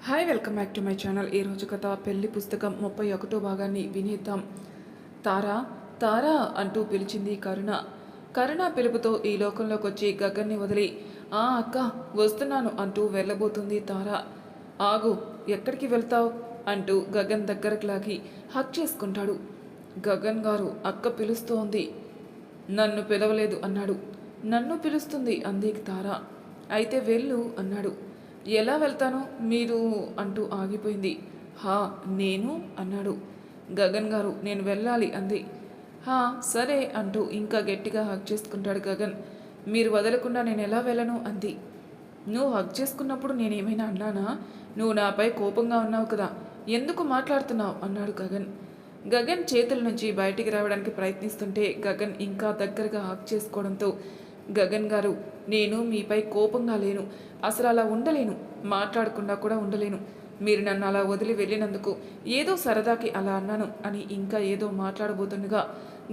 Hi welcome back to my channel. ఈరోజు కథ పెళ్లి పుస్తకం 31వ భాగాన్ని వినేద్దాం. తారా తారా అంటూ పిలిచింది కరుణ. కరుణ పిలుపుతో ఈ లోకంలోకి వచ్చి గగన్ని వదిలి అక్క వస్తున్నాను అంటూ వెళ్ళబోతుంది తారా. ఆగు, ఎక్కడికి వెళ్తావు అంటూ గగన్ దగ్గరకు లాగి హక్ చేసుకుంటాడు. గగన్ గారు, అక్క పిలుస్తోంది. నన్ను పిలవలేదు అన్నాడు. నన్ను పిలుస్తుంది అంది తారా. అయితే వెళ్ళు అన్నాడు. ఎలా వెళ్తాను మీరు అంటూ ఆగిపోయింది. నేను అన్నాడు. గగన్ గారు, నేను వెళ్ళాలి అంది. సరే అంటూ ఇంకా గట్టిగా హక్ చేసుకుంటాడు గగన్. మీరు వదలకుండా నేను ఎలా వెళ్ళను అంది. నువ్వు హక్ చేసుకున్నప్పుడు నేనేమైనా అన్నానా? నువ్వు నాపై కోపంగా ఉన్నావు కదా, ఎందుకు మాట్లాడుతున్నావు అన్నాడు గగన్. గగన్ చేతుల నుంచి బయటికి రావడానికి ప్రయత్నిస్తుంటే గగన్ ఇంకా దగ్గరగా హక్ చేసుకోవడంతో, గగన్ గారు, నేను మీపై కోపంగా లేను, అసలు అలా ఉండలేను, మాట్లాడకుండా కూడా ఉండలేను. మీరు నన్ను అలా వదిలి వెళ్ళినందుకు ఏదో సరదాకి అలా అన్నాను అని ఇంకా ఏదో మాట్లాడబోతుండగా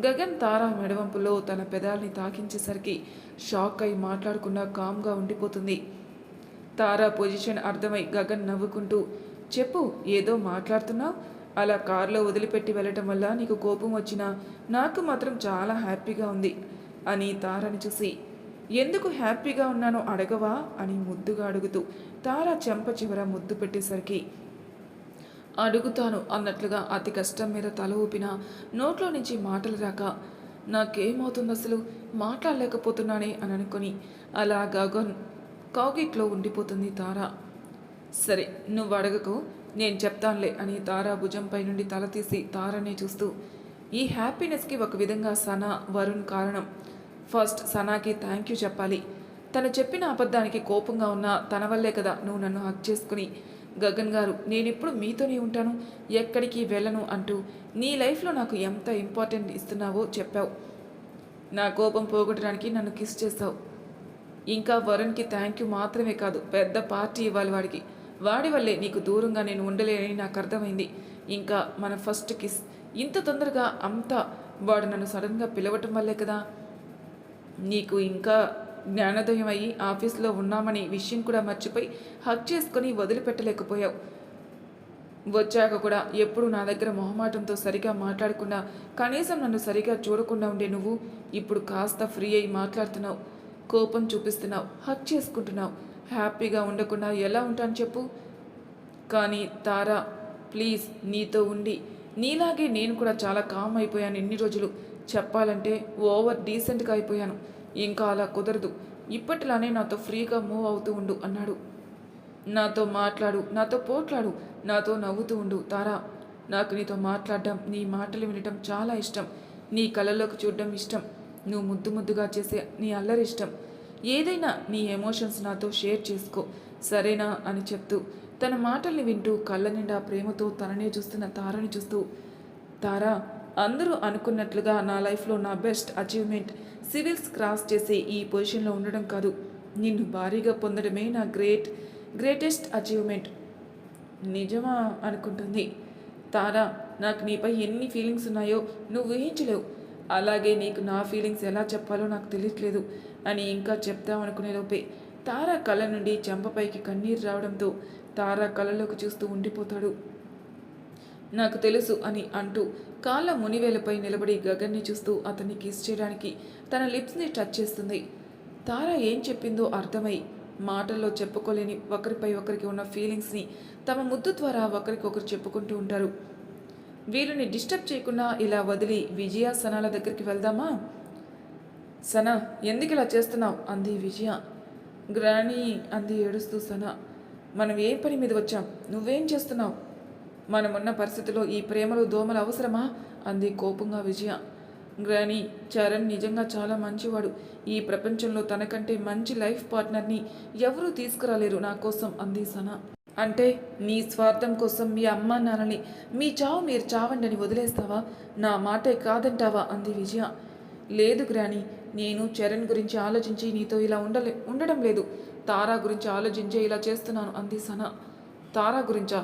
గగన్ తారా మెడవంపులో తన పెదాల్ని తాకించేసరికి షాక్ అయి మాట్లాడకుండా కామ్గా ఉండిపోతుంది. తారా పొజిషన్ అర్థమై గగన్ నవ్వుకుంటూ, చెప్పు, ఏదో మాట్లాడుతున్నావు, అలా కారులో వదిలిపెట్టి వెళ్ళటం వల్ల నీకు కోపం వచ్చినా నాకు మాత్రం చాలా హ్యాపీగా ఉంది అని తారని చూసి, ఎందుకు హ్యాపీగా ఉన్నానో అడగవా అని ముద్దుగా అడుగుతూ తారా చెంప చివర ముద్దు పెట్టేసరికి అడుగుతాను అన్నట్లుగా అతి కష్టం మీద తల ఊపిన నోట్లో నుంచి మాటలు రాక, నాకేమవుతుంది అసలు, మాట్లాడలేకపోతున్నానే అని అనుకొని అలా గగన్ కౌగిట్లో ఉండిపోతుంది తారా. సరే, నువ్వు అడగకు, నేను చెప్తానులే అని తారా భుజంపై నుండి తల తీసి తారనే చూస్తూ, ఈ హ్యాపీనెస్కి ఒక విధంగా సనా వరుణ్ కారణం. ఫస్ట్ సనాకి థ్యాంక్ యూ చెప్పాలి. తను చెప్పిన అబద్ధానికి కోపంగా ఉన్నా తన వల్లే కదా నువ్వు నన్ను హక్ చేసుకుని, గగన్ గారు, నేనెప్పుడు మీతోనే ఉంటాను, ఎక్కడికి వెళ్ళను అంటూ నీ లైఫ్లో నాకు ఎంత ఇంపార్టెంట్ ఇస్తున్నావో చెప్పావు. నా కోపం పోగొట్టడానికి నన్ను కిస్ చేస్తావు. ఇంకా వరుణ్కి థ్యాంక్ యూ మాత్రమే కాదు, పెద్ద పార్టీ ఇవ్వాలి వాడికి. వాడి వల్లే నీకు దూరంగా నేను ఉండలేనని నాకు అర్థమైంది. ఇంకా మన ఫస్ట్ కిస్ ఇంత తొందరగా అంతా వాడు నన్ను సడన్గా పిలవటం వల్లే కదా. నీకు ఇంకా జ్ఞానోదయం అయ్యి ఆఫీస్లో ఉన్నామని విషయం కూడా మర్చిపోయి హక్ చేసుకొని వదిలిపెట్టలేకపోయావు. వచ్చాక కూడా ఎప్పుడు నా దగ్గర మొహమాటంతో సరిగా మాట్లాడకుండా, కనీసం నన్ను సరిగా చూడకుండా ఉండే నువ్వు ఇప్పుడు కాస్త ఫ్రీ అయి మాట్లాడుతున్నావు, కోపం చూపిస్తున్నావు, హక్ చేసుకుంటున్నావు. హ్యాపీగా ఉండకుండా ఎలా ఉంటాను చెప్పు. కానీ తారా, ప్లీజ్, నీతో ఉండి నీలాగే నేను కూడా చాలా కామ్ అయిపోయాను ఇన్ని రోజులు. చెప్పాలంటే ఓవర్ డీసెంట్గా అయిపోయాను. ఇంకా అలా కుదరదు. ఇప్పటిలానే నాతో ఫ్రీగా మూవ్ అవుతూ ఉండు అన్నాడు. నాతో మాట్లాడు, నాతో పోట్లాడు, నాతో నవ్వుతూ ఉండు తారా. నాకు నీతో మాట్లాడడం, నీ మాటలు వినటం చాలా ఇష్టం. నీ కళ్ళలోకి చూడడం ఇష్టం. నువ్వు ముద్దు ముద్దుగా చేసే నీ అల్లరి ఇష్టం. ఏదైనా నీ ఎమోషన్స్ నాతో షేర్ చేసుకో, సరేనా అని చెప్తూ తన మాటల్ని వింటూ కళ్ళ నిండా ప్రేమతో తననే చూస్తున్న తారని చూస్తూ, తారా, అందరూ అనుకున్నట్లుగా నా లైఫ్లో నా బెస్ట్ అచీవ్మెంట్ సివిల్స్ క్రాస్ చేసి ఈ పొజిషన్లో ఉండడం కాదు, నిన్ను భారీగా పొందడమే నా గ్రేటెస్ట్ అచీవ్మెంట్. నిజమా అనుకుంటుంది తారా. నాకు నీపై ఎన్ని ఫీలింగ్స్ ఉన్నాయో నువ్వు ఊహించలేవు. అలాగే నీకు నా ఫీలింగ్స్ ఎలా చెప్పాలో నాకు తెలియట్లేదు అని ఇంకా చెప్తామనుకునే లోపే తారా కళ్ళ నుండి చెంపపైకి కన్నీరు రావడంతో తారా కళ్ళలోకి చూస్తూ ఉండిపోతాడు. నాకు తెలుసు అని అంటూ కాళ్ళ మునివేలపై నిలబడి గగన్ని చూస్తూ అతన్ని కిస్ చేయడానికి తన లిప్స్ని టచ్ చేస్తుంది. తారా ఏం చెప్పిందో అర్థమై మాటల్లో చెప్పుకోలేని ఒకరిపై ఒకరికి ఉన్న ఫీలింగ్స్ని తమ ముద్దు ద్వారా ఒకరికొకరు చెప్పుకుంటూ ఉంటారు. వీళ్ళని డిస్టర్బ్ చేయకుండా ఇలా వదిలి విజయ సనాల దగ్గరికి వెళ్దామా? సనా, ఎందుకు ఇలా చేస్తున్నావు అంది విజయ. గ్రానీ అంది ఏడుస్తూ సనా. మనం ఏ పని మీద వచ్చాం, నువ్వేం చేస్తున్నావు? మనమున్న పరిస్థితిలో ఈ ప్రేమలు దోమలు అవసరమా అంది కోపంగా విజయ. గ్రానీ, చరణ్ నిజంగా చాలా మంచివాడు. ఈ ప్రపంచంలో తనకంటే మంచి లైఫ్ పార్ట్నర్ని ఎవరూ తీసుకురాలేరు నా కోసం అంది సనా. అంటే నీ స్వార్థం కోసం మీ అమ్మా నాన్నని మీ చావు మీరు చావండి అని వదిలేస్తావా? నా మాటే కాదంటావా అంది విజయ. లేదు గ్రానీ, నేను చరణ్ గురించి ఆలోచించి నీతో ఇలా ఉండడం లేదు. తారా గురించి ఆలోచించే ఇలా చేస్తున్నాను అంది సనా. తారా గురించా?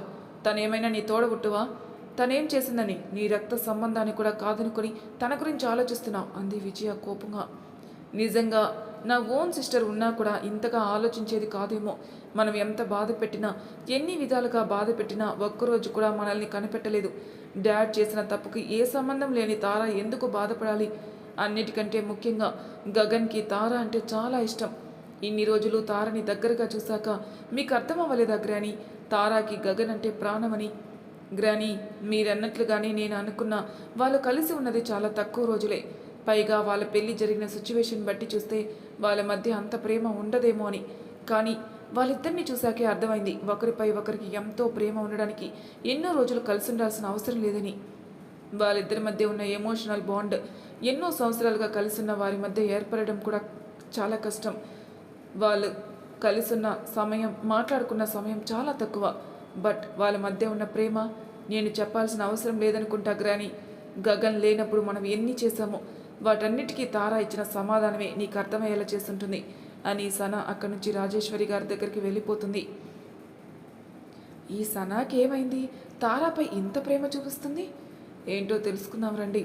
తనేమైనా నీ తోడబుట్టువా? తనేం చేసిందని నీ రక్త సంబంధాన్ని కూడా కాదనుకొని తన గురించి ఆలోచిస్తున్నావు అంది విజయ కోపంగా. నిజంగా నా ఓన్ సిస్టర్ ఉన్నా కూడా ఇంతగా ఆలోచించేది కాదేమో. మనం ఎంత బాధ పెట్టినా, ఎన్ని విధాలుగా బాధ పెట్టినా ఒక్కరోజు కూడా మనల్ని కనిపెట్టలేదు. డాడ్ చేసిన తప్పుకి ఏ సంబంధం లేని తార ఎందుకు బాధపడాలి? అన్నిటికంటే ముఖ్యంగా గగన్కి తార అంటే చాలా ఇష్టం. ఇన్ని రోజులు తారని దగ్గరగా చూశాక మీకు అర్థం అవ్వలేదా గ్రాని? తారాకి గగన్ అంటే ప్రాణమని. గ్రాని, మీరన్నట్లుగానే నేను అనుకున్నా వాళ్ళు కలిసి ఉన్నది చాలా తక్కువ రోజులే. పైగా వాళ్ళ పెళ్లి జరిగిన సిచ్యువేషన్ బట్టి చూస్తే వాళ్ళ మధ్య అంత ప్రేమ ఉండదేమో అని. కానీ వాళ్ళిద్దరిని చూశాకే అర్థమైంది ఒకరిపై ఒకరికి ఎంతో ప్రేమ ఉండడానికి ఎన్నో రోజులు కలిసి ఉండాల్సిన అవసరం లేదని. వాళ్ళిద్దరి మధ్య ఉన్న ఎమోషనల్ బాండ్ ఎన్నో సంవత్సరాలుగా కలిసున్న వారి మధ్య ఏర్పడడం కూడా చాలా కష్టం. వాళ్ళు కలిసున్న సమయం, మాట్లాడుకున్న సమయం చాలా తక్కువ. బట్ వాళ్ళ మధ్య ఉన్న ప్రేమ నేను చెప్పాల్సిన అవసరం లేదనుకుంటా గ్రాని. గగన్ లేనప్పుడు మనం ఎన్ని చేశామో వాటన్నిటికీ తారా ఇచ్చిన సమాధానమే నీకు అర్థమయ్యేలా చేస్తుంటుంది అని సనా అక్కడి నుంచి రాజేశ్వరి గారి దగ్గరికి వెళ్ళిపోతుంది. ఈ సనాకి ఏమైంది? తారాపై ఇంత ప్రేమ చూపిస్తుంది ఏంటో తెలుసుకుందాం రండి.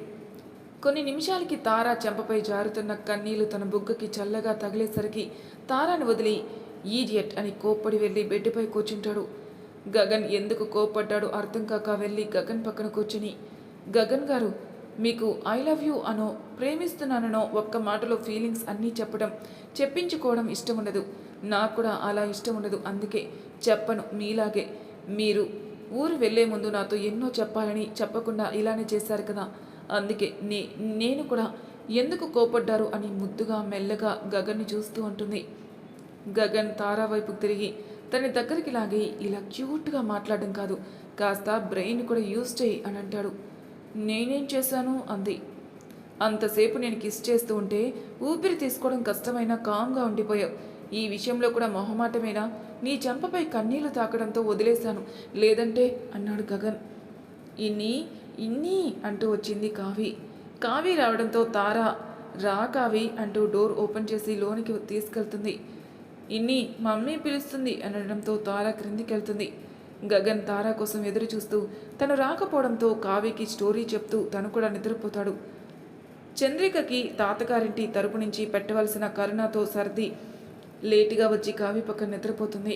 కొన్ని నిమిషాలకి తారా చెంపపై జారుతున్న కన్నీళ్లు తన బుగ్గకి చల్లగా తగిలేసరికి తారాని వదిలి ఈడియట్ అని కోప్పడి వెళ్ళి బెడ్డుపై కూర్చుంటాడు. గగన్ ఎందుకు కోప్పడ్డాడో అర్థం కాక వెళ్ళి గగన్ పక్కన కూర్చుని, గగన్ గారు, మీకు ఐ లవ్ యూ అనో ప్రేమిస్తున్నానో ఒక్క మాటలో ఫీలింగ్స్ అన్నీ చెప్పడం, చెప్పించుకోవడం ఇష్టం ఉండదు. నాకు కూడా అలా ఇష్టం ఉండదు. అందుకే చెప్పను. మీలాగే మీరు ఊరు వెళ్లే ముందు నాతో ఎన్నో చెప్పాలని చెప్పకుండా ఇలానే చేశారు కదా, అందుకే నేను కూడా ఎందుకు కోపడ్డారు అని ముద్దుగా మెల్లగా గగన్ని చూస్తూ ఉంటుంది. గగన్ తారా వైపు తిరిగి తన దగ్గరికి లాగి, ఇలా క్యూట్గా మాట్లాడడం కాదు, కాస్త బ్రెయిన్ కూడా యూజ్ చేయి అని అంటాడు. నేనేం చేశాను అంది. అంతసేపు నేను కిస్ చేస్తూ ఉంటే ఊపిరి తీసుకోవడం కష్టమైనా కామ్గా ఉండిపోయావు. ఈ విషయంలో కూడా మొహమాటమేనా? నీ చెంపపై కన్నీళ్లు తాకడంతో వదిలేశాను, లేదంటే అన్నాడు గగన్. ఇన్ని అంటూ వచ్చింది కావి. కావి రావడంతో తారా రా కావి అంటూ డోర్ ఓపెన్ చేసి లోనికి తీసుకెళ్తుంది. ఇన్ని మమ్మీ పిలుస్తుంది అనడంతో తారా క్రిందికి వెళ్తుంది. గగన్ తారా కోసం ఎదురు చూస్తూ తను రాకపోవడంతో కావికి స్టోరీ చెప్తూ తను కూడా నిద్రపోతాడు. చంద్రికకి తాతగారింటి తరపు నుంచి పెట్టవలసిన కరుణతో సర్ది లేటుగా వచ్చి కావి పక్కన నిద్రపోతుంది.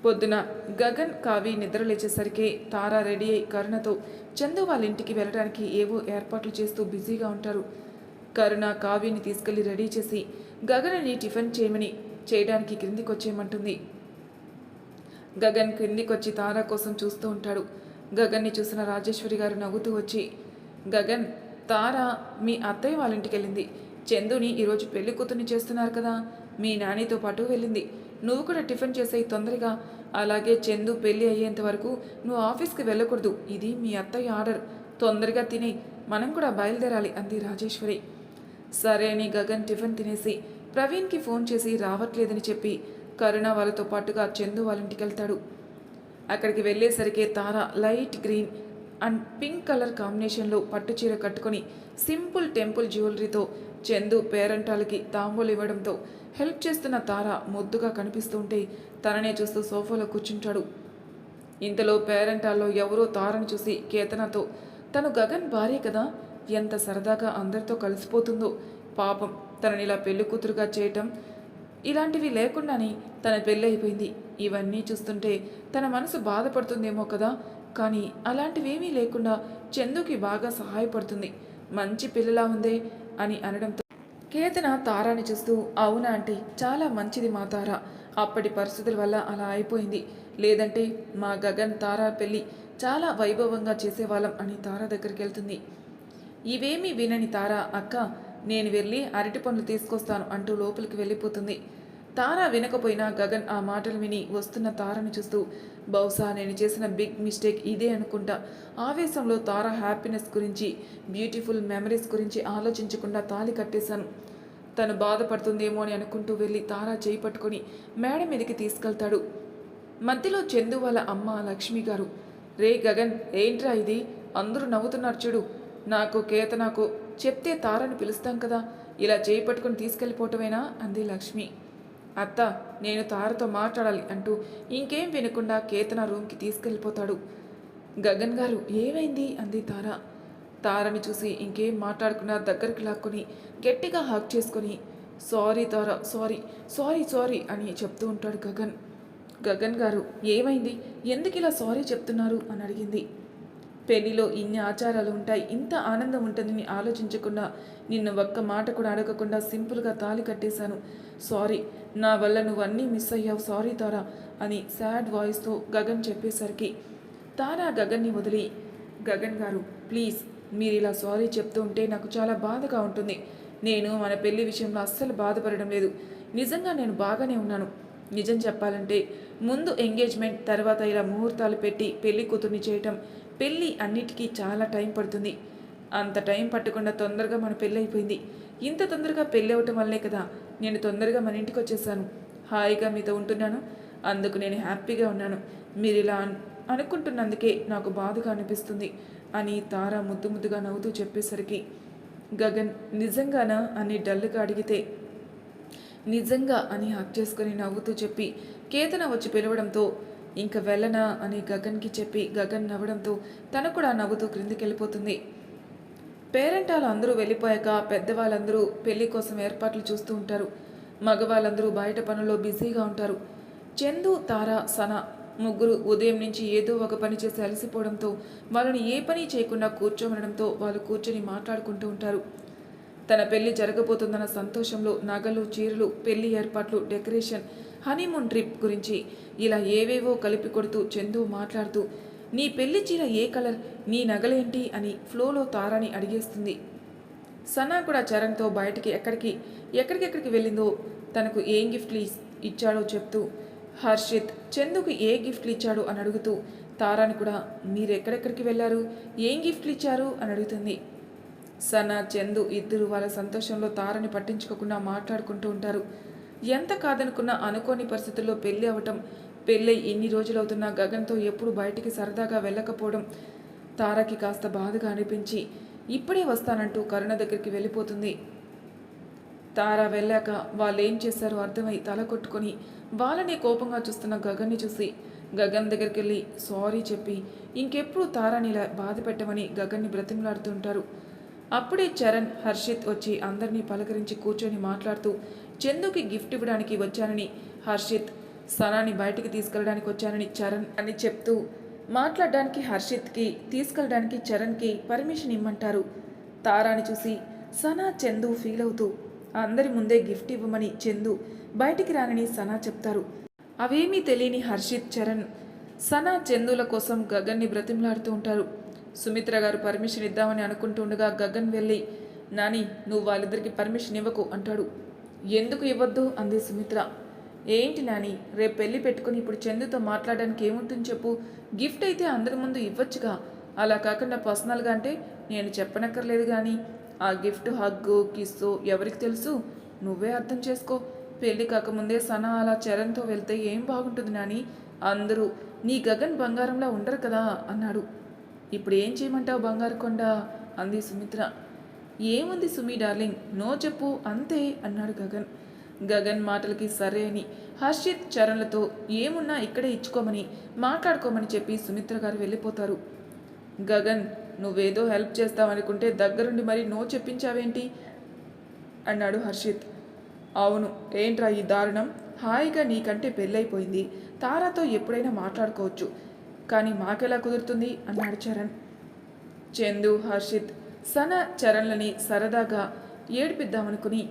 పొద్దున గగన్ కావి నిద్ర లేచేసరికి తారా రెడీ అయి కరుణతో చందు వాళ్ళ ఇంటికి వెళ్ళడానికి ఏవో ఏర్పాట్లు చేస్తూ బిజీగా ఉంటారు. కరుణ కావిని తీసుకెళ్లి రెడీ చేసి గగన్ని టిఫిన్ చేయడానికి క్రిందికొచ్చేయమంటుంది. గగన్ క్రిందికొచ్చి తారా కోసం చూస్తూ ఉంటాడు. గగన్ని చూసిన రాజేశ్వరి గారు నవ్వుతూ వచ్చి, గగన్, తారా మీ అత్తయ్య వాళ్ళ ఇంటికి వెళ్ళింది. చందుని ఈరోజు పెళ్లి కూతుర్ని చేస్తున్నారు కదా, మీ నానితో పాటు వెళ్ళింది. నువ్వు కూడా టిఫిన్ చేసేయి తొందరగా. అలాగే చందు పెళ్ళి అయ్యేంత వరకు నువ్వు ఆఫీస్కి వెళ్ళకూడదు. ఇది మీ అత్తయ్య ఆర్డర్. తొందరగా తిని మనం కూడా బయలుదేరాలి అంది రాజేశ్వరి. సరే అని గగన్ టిఫిన్ తినేసి ప్రవీణ్కి ఫోన్ చేసి రావట్లేదని చెప్పి కరుణ వాళ్ళతో పాటుగా చందు వాళ్ళ ఇంటికి వెళ్తాడు. అక్కడికి వెళ్ళేసరికి Tara light green and pink colour కాంబినేషన్లో పట్టుచీర కట్టుకొని సింపుల్ టెంపుల్ జ్యువెలరీతో చందు పేరంటాలకి తాంబూలు ఇవ్వడంతో హెల్ప్ చేస్తున్న తార ముద్దుగా కనిపిస్తుంటే తననే చూస్తూ సోఫాలో కూర్చుంటాడు. ఇంతలో పేరంటాల్లో ఎవరో తారని చూసి కేతనతో, తను గగన్ భార్య కదా, ఎంత సరదాగా అందరితో కలిసిపోతుందో, పాపం తనని ఇలా పెళ్లి కూతురుగా చేయటం, ఇలాంటివి లేకుండానే తన పెళ్ళి అయిపోయింది. ఇవన్నీ చూస్తుంటే తన మనసు బాధపడుతుందేమో కదా, కానీ అలాంటివేమీ లేకుండా చందుకి బాగా సహాయపడుతుంది. మంచి పిల్లలా ఉందే అని అనడంతో కేతన తారాని చూస్తూ, అవునా ఆంటీ, చాలా మంచిది మా తార. అప్పటి పరిస్థితుల వల్ల అలా అయిపోయింది. లేదంటే మా గగన్ తారా పెళ్ళి చాలా వైభవంగా చేసేవాళ్ళం అని తార దగ్గరికి వెళ్తుంది. ఇవేమీ వినని తార, అక్క నేను వెళ్ళి అరటి పండ్లు తీసుకొస్తాను అంటూ లోపలికి వెళ్ళిపోతుంది. తారా వినకపోయినా గగన్ ఆ మాటలు విని వస్తున్న తారని చూస్తూ, బహుశా నేను చేసిన బిగ్ మిస్టేక్ ఇదే అనుకుంటా. ఆవేశంలో తార హ్యాపీనెస్ గురించి, బ్యూటిఫుల్ మెమరీస్ గురించి ఆలోచించకుండా తాళి కట్టేశాను. తను బాధపడుతుందేమో అని అనుకుంటూ వెళ్ళి తారా చేయి పట్టుకొని మేడ మీదకి తీసుకెళ్తాడు. మధ్యలో చందు వాళ్ళ అమ్మ లక్ష్మి గారు, రే గగన్, ఏంట్రా ఇది, అందరూ నవ్వుతున్నారు చూడు, నాకు చెప్తే తారని పిలుస్తాం కదా, ఇలా చేయి పట్టుకొని తీసుకెళ్ళిపోవటమేనా అంది లక్ష్మి. అత్త, నేను తారతో మాట్లాడాలి అంటూ ఇంకేం వినకుండా కేతన రూమ్కి తీసుకెళ్ళిపోతాడు. గగన్ గారు, ఏమైంది అంది తార. తారని చూసి ఇంకేం మాట్లాడకుండా దగ్గరికి లాక్కొని గట్టిగా హాక్ చేసుకొని, సారీ తారా, సారీ, సారీ, సారీ అని చెప్తూ ఉంటాడు గగన్. గగన్ గారు ఏమైంది, ఎందుకు ఇలా సారీ చెప్తున్నారు అని అడిగింది. పెళ్లిలో ఇన్ని ఆచారాలు ఉంటాయి, ఇంత ఆనందం ఉంటుందని ఆలోచించకుండా, నిన్ను ఒక్క మాట కూడా అడగకుండా సింపుల్గా తాళి కట్టేశాను. సారీ, నా వల్ల నువ్వు అన్నీ మిస్ అయ్యావు, సారీ తారా అని సాడ్ వాయిస్తో గగన్ చెప్పేసరికి తారా గగన్ని వదిలి, గగన్ గారు ప్లీజ్, మీరు ఇలా సారీ చెప్తూ ఉంటే నాకు చాలా బాధగా ఉంటుంది. నేను మన పెళ్లి విషయంలో అస్సలు బాధపడడం లేదు. నిజంగా నేను బాగానే ఉన్నాను. నిజం చెప్పాలంటే ముందు ఎంగేజ్మెంట్, తర్వాత ఇలా ముహూర్తాలు పెట్టి పెళ్లి కూతుర్ని చేయటం, పెళ్ళి అన్నిటికీ చాలా టైం పడుతుంది. అంత టైం పట్టకుండా తొందరగా మన పెళ్ళి అయిపోయింది. ఇంత తొందరగా పెళ్ళి అవ్వటం వల్లే కదా నేను తొందరగా మన ఇంటికి వచ్చేసాను. హాయిగా మీతో ఉంటున్నాను, అందుకు నేను హ్యాపీగా ఉన్నాను. మీరు ఇలా అనుకుంటున్నందుకే నాకు బాధగా అనిపిస్తుంది అని తార ముద్దు ముద్దుగా నవ్వుతూ చెప్పేసరికి గగన్ నిజంగానా అని డల్గా అడిగితే నిజంగా అని హక్ చేసుకుని నవ్వుతూ చెప్పి కేతన వచ్చి పిలవడంతో ఇంక వెళ్ళనా అని గగన్కి చెప్పి గగన్ నవ్వడంతో తను కూడా నవ్వుతూ క్రిందికి వెళ్ళిపోతుంది. పేరెంటాలు అందరూ వెళ్ళిపోయాక పెద్దవాళ్ళందరూ పెళ్లి కోసం ఏర్పాట్లు చూస్తూ ఉంటారు. మగవాళ్ళందరూ బయట పనుల్లో బిజీగా ఉంటారు. చందు, తార, సన ముగ్గురు ఉదయం నుంచి ఏదో ఒక పని చేసి అలసిపోవడంతో వాళ్ళని ఏ పని చేయకుండా కూర్చోమనడంతో వాళ్ళు కూర్చొని మాట్లాడుకుంటూ ఉంటారు. తన పెళ్లి జరగబోతుందన్న సంతోషంలో నగలు, చీరలు, పెళ్లి ఏర్పాట్లు, డెకరేషన్, హనీమూన్ ట్రిప్ గురించి ఇలా ఏవేవో కలిపి కొడుతూ చందు మాట్లాడుతూ నీ పెళ్లి చీర ఏ కలర్, నీ నగలేంటి అని ఫ్లోలో తారాని అడిగేస్తుంది. సనా కూడా చరణ్తో బయటికి ఎక్కడికెక్కడికి వెళ్ళిందో, తనకు ఏం గిఫ్ట్లు ఇచ్చాడో చెప్తూ హర్షిత్ చందుకు ఏ గిఫ్ట్లు ఇచ్చాడు అని అడుగుతూ తారాని కూడా మీరు ఎక్కడెక్కడికి వెళ్ళారు, ఏం గిఫ్ట్లు ఇచ్చారు అని అడుగుతుంది. సనా, చందు ఇద్దరు వాళ్ళ సంతోషంలో తారని పట్టించుకోకుండా మాట్లాడుకుంటూ ఉంటారు. ఎంత కాదనుకున్నా అనుకోని పరిస్థితుల్లో పెళ్ళి అవ్వటం, పెళ్ళై ఇన్ని రోజులవుతున్నా గగన్తో ఎప్పుడు బయటికి సరదాగా వెళ్ళకపోవడం తారకి కాస్త బాధగా అనిపించి ఇప్పుడే వస్తానంటూ కరుణ దగ్గరికి వెళ్ళిపోతుంది. తార వెళ్ళాక వాళ్ళేం చేశారో అర్థమై తల కొట్టుకొని వాళ్ళనే కోపంగా చూస్తున్న గగన్ని చూసి గగన్ దగ్గరికి వెళ్ళి సారీ చెప్పి ఇంకెప్పుడు తారాని ఇలా బాధ పెట్టమని గగన్ని బ్రతిమలాడుతుంటారు. అప్పుడే చరణ్, హర్షిత్ వచ్చి అందరినీ పలకరించి కూర్చొని మాట్లాడుతూ చందుకి గిఫ్ట్ ఇవ్వడానికి వచ్చానని, హర్షిత్ సనాని బయటికి తీసుకెళ్ళడానికి వచ్చానని చరణ్ అని చెప్తూ మాట్లాడడానికి హర్షిత్కి, తీసుకెళ్ళడానికి చరణ్కి పర్మిషన్ ఇమ్మంటారు. తారాని చూసి సనా, చందు ఫీల్ అవుతూ అందరి ముందే గిఫ్ట్ ఇవ్వమని చందు, బయటికి రానని సనా చెప్తారు. అవేమీ తెలియని హర్షిత్, చరణ్ సనా, చందుల కోసం గగన్ని బ్రతిమలాడుతూ ఉంటారు. సుమిత్ర గారు పర్మిషన్ ఇద్దామని అనుకుంటూ ఉండగా గగన్ వెళ్ళి నాని నువ్వు వాళ్ళిద్దరికి పర్మిషన్ ఇవ్వకు అంటాడు. ఎందుకు ఇవ్వద్దు అంది సుమిత్ర. ఏంటి నాని, రేపు పెళ్లి పెట్టుకుని ఇప్పుడు చందుతో మాట్లాడడానికి ఏముంటుంది చెప్పు, గిఫ్ట్ అయితే అందరి ముందు ఇవ్వచ్చుగా, అలా కాకుండా పర్సనల్గా అంటే నేను చెప్పనక్కర్లేదు కానీ ఆ గిఫ్ట్ హగ్గు, కిస్సు ఎవరికి తెలుసు, నువ్వే అర్థం చేసుకో. పెళ్ళి కాకముందే సనా అలా చరణ్తో వెళ్తే ఏం బాగుంటుంది నాని, అందరూ నీ గగన్ బంగారంలా ఉండరు కదా అన్నాడు. ఇప్పుడు ఏం చేయమంటావు బంగారు కొండ అంది సుమిత్ర. ఏముంది సుమి డార్లింగ్, నో చెప్పు అంతే అన్నాడు గగన్. గగన్ మాటలకి సరే అని హర్షిత్, చరణ్లతో ఏమున్నా ఇక్కడే ఇచ్చుకోమని మాట్లాడుకోమని చెప్పి సుమిత్ర గారు వెళ్ళిపోతారు. గగన్ నువ్వేదో హెల్ప్ చేస్తావనుకుంటే దగ్గరుండి మరి నో చెప్పించావేంటి అన్నాడు హర్షిత్. అవును, ఏంట్రా ఈ దారుణం, హాయిగా నీకంటే పెళ్ళైపోయింది, తారాతో ఎప్పుడైనా మాట్లాడుకోవచ్చు, కానీ మాకెలా కుదురుతుంది అన్నాడు చరణ్. చందు, హర్షిత్, సన, చరణ్లని సరదాగా ఏడిపిద్దామనుకుని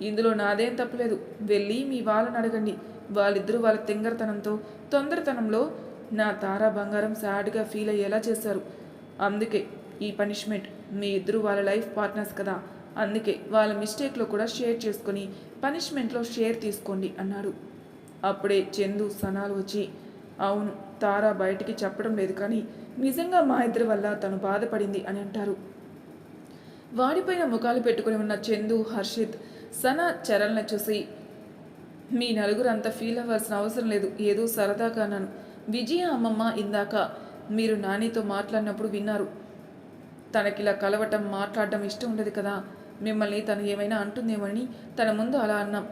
ఇందులో నాదేం తప్పులేదు, వెళ్ళి మీ వాళ్ళని అడగండి, వాళ్ళిద్దరూ వాళ్ళ తింగరతనంతో, తొందరతనంలో నా తారా బంగారం సాడ్గా ఫీల్ అయ్యేలా చేశారు. అందుకే ఈ పనిష్మెంట్, మీ ఇద్దరు వాళ్ళ లైఫ్ పార్ట్నర్స్ కదా, అందుకే వాళ్ళ మిస్టేక్లో కూడా షేర్ చేసుకొని పనిష్మెంట్లో షేర్ తీసుకోండి అన్నాడు. అప్పుడే చందు, సనాలు వచ్చి అవును తారా బయటికి చెప్పడం లేదు కానీ నిజంగా మా ఇద్దరి వల్ల తను బాధపడింది అని అంటారు. వాడిపోయిన ముఖాలు పెట్టుకుని ఉన్న చందు, హర్షిత్, సన, చరణ్ల చూసి మీ నలుగురు అంత ఫీల్ అవ్వాల్సిన అవసరం లేదు, ఏదో సరదాగా అన్నాను. విజయ అమ్మమ్మ ఇందాక మీరు నానితో మాట్లాడినప్పుడు విన్నారు, తనకిలా కలవటం, మాట్లాడటం ఇష్టం ఉండదు కదా, మిమ్మల్ని తను ఏమైనా అంటుందేమని తన ముందు అలా అన్నాం.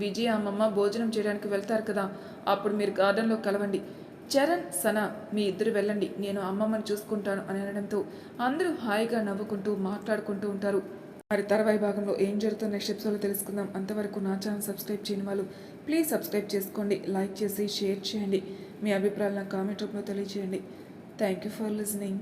విజయ అమ్మమ్మ భోజనం చేయడానికి వెళ్తారు కదా, అప్పుడు మీరు గార్డెన్లో కలవండి, చరణ్, సన మీ ఇద్దరు వెళ్ళండి, నేను అమ్మమ్మని చూసుకుంటాను అని అనడంతో అందరూ హాయిగా నవ్వుకుంటూ మాట్లాడుకుంటూ ఉంటారు. మరి తర్వాయి భాగంలో ఏం జరుగుతుందో నెక్స్ట్ ఎపిసోడ్లో తెలుసుకుందాం. అంతవరకు నా ఛానల్ సబ్స్క్రైబ్ చేయని వాళ్ళు ప్లీజ్ సబ్స్క్రైబ్ చేసుకోండి, లైక్ చేసి షేర్ చేయండి, మీ అభిప్రాయాలను కామెంట్ రూపంలో తెలియజేయండి. Thank you for listening.